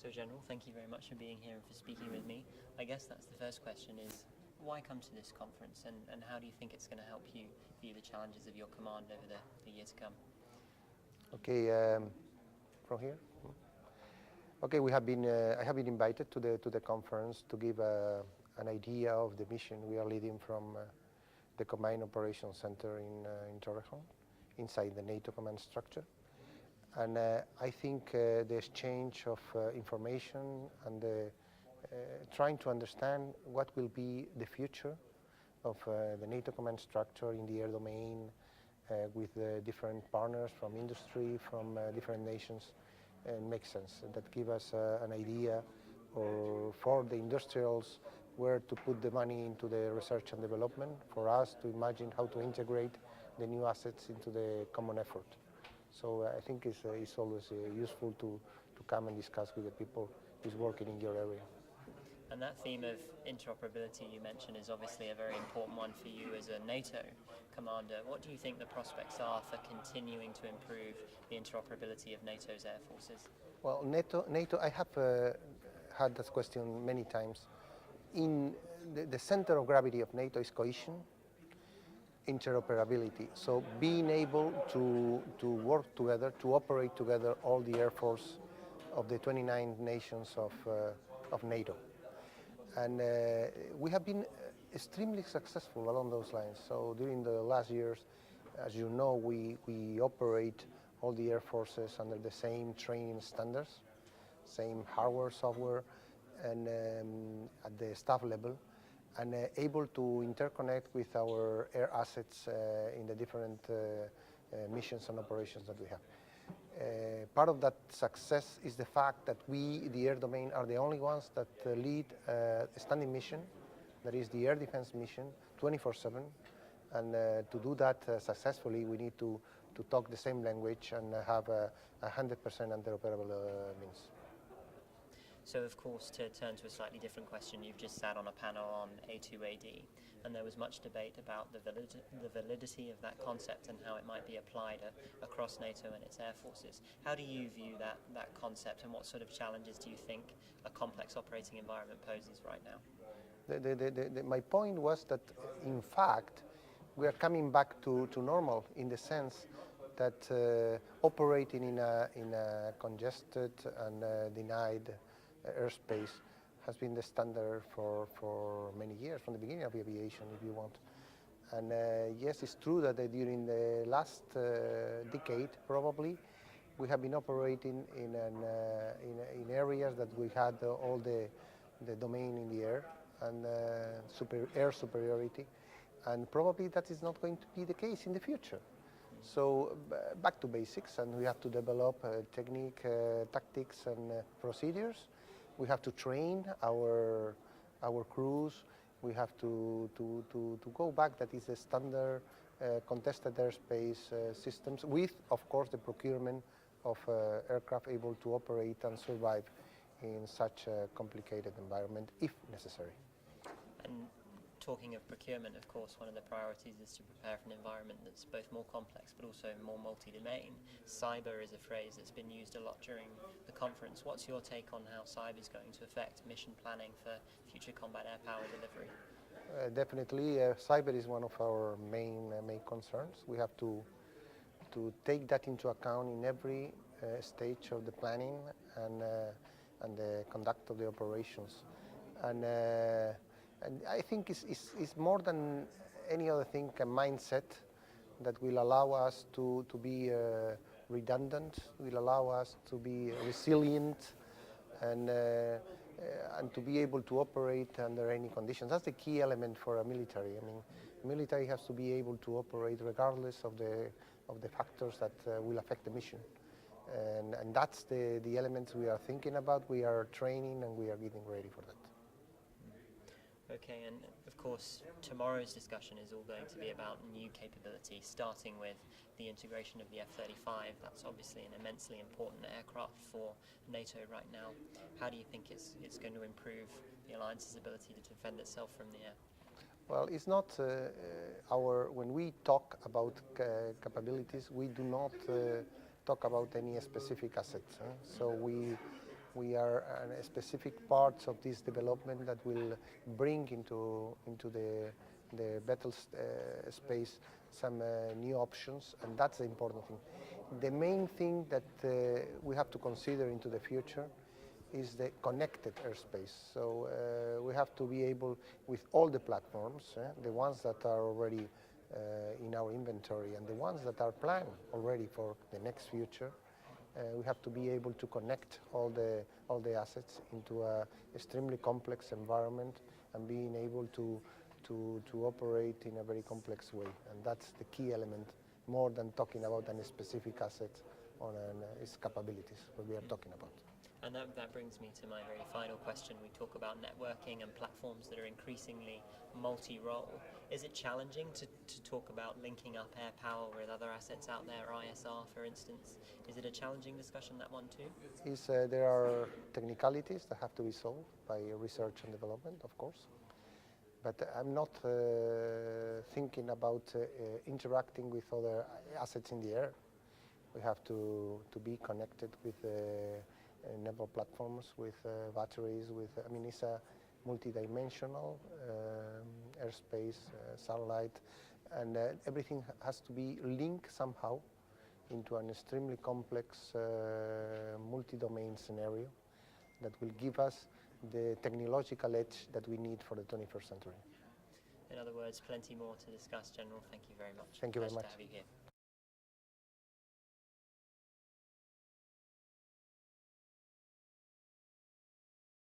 Director General, thank you very much for being here and for speaking with me. I guess that's the first question is, why come to this conference and how do you think it's going to help you view the challenges of your command over the year to come? Okay, from here? Okay, I have been invited to the conference to give an idea of the mission we are leading from the Combined Operations Center in Torrejon, inside the NATO command structure. And I think the exchange of information and trying to understand what will be the future of the NATO command structure in the air domain with different partners from industry, from different nations, makes sense. That give us an idea or for the industrials where to put the money into the research and development, for us to imagine how to integrate the new assets into the common effort. So I think it's always useful to come and discuss with the people who's working in your area. And that theme of interoperability you mentioned is obviously a very important one for you as a NATO commander. What do you think the prospects are for continuing to improve the interoperability of NATO's air forces? Well, NATO, I have had that question many times. In the center of gravity of NATO is cohesion, interoperability. So being able to work together, to operate together, all the air force of the 29 nations of NATO. And we have been extremely successful along those lines. So during the last years, as you know, we operate all the air forces under the same training standards, same hardware, software, and at the staff level, and able to interconnect with our air assets in the different missions and operations that we have. Part of that success is the fact that we, the air domain, are the only ones that lead a standing mission, that is the air defense mission, 24/7. And to do that successfully, we need to talk the same language and have 100% interoperable means. So, of course, to turn to a slightly different question, you've just sat on a panel on A2AD, and there was much debate about the validity of that concept and how it might be applied across NATO and its air forces. How do you view that concept, and what sort of challenges do you think a complex operating environment poses right now? My point was that, in fact, we are coming back to normal in the sense that operating in a congested and denied airspace has been the standard for many years, from the beginning of aviation, if you want. And yes, it's true that during the last decade, probably, we have been operating in areas that we had all the domain in the air and air superiority, and probably that is not going to be the case in the future. So back to basics, and we have to develop technique, tactics, and procedures. We have to train our crews. We have to go back. That is the standard contested airspace systems, with, of course, the procurement of aircraft able to operate and survive in such a complicated environment, if necessary. And talking of procurement, of course, one of the priorities is to prepare for an environment that's both more complex but also more multi-domain. Cyber is a phrase that's been used a lot during the conference. What's your take on how cyber is going to affect mission planning for future combat air power delivery? Definitely, cyber is one of our main concerns. We have to take that into account in every stage of the planning and the conduct of the operations. And I think it's more than any other thing a mindset that will allow us to be redundant, will allow us to be resilient, and to be able to operate under any conditions. That's the key element for a military. I mean, military has to be able to operate regardless of the factors that will affect the mission. And that's the elements we are thinking about, we are training, and we are getting ready for that. Okay, and of course, tomorrow's discussion is all going to be about new capability, starting with the integration of the F-35. That's obviously an immensely important aircraft for NATO right now. How do you think it's going to improve the alliance's ability to defend itself from the air? Well, it's not when we talk about capabilities, we do not talk about any specific assets. So We are specific parts of this development that will bring into the battle space some new options, and that's the important thing. The main thing that we have to consider into the future is the connected airspace. So we have to be able, with all the platforms, the ones that are already in our inventory and the ones that are planned already for the next future, we have to be able to connect all the assets into an extremely complex environment and being able to operate in a very complex way. And that's the key element, more than talking about any specific asset on its capabilities, what we are talking about. And that brings me to my very final question. We talk about networking and platforms that are increasingly multi-role. Is it challenging to talk about linking up air power with other assets out there, ISR for instance? Is it a challenging discussion, that one too? There are technicalities that have to be solved by research and development, of course. But I'm not thinking about interacting with other assets in the air. We have to be connected with naval platforms, with batteries, I mean, it's a multidimensional airspace, satellite, and everything has to be linked somehow into an extremely complex multi-domain scenario that will give us the technological edge that we need for the 21st century. In other words, plenty more to discuss, General. Thank you very much. Thank you very much. Pleasure to have you here.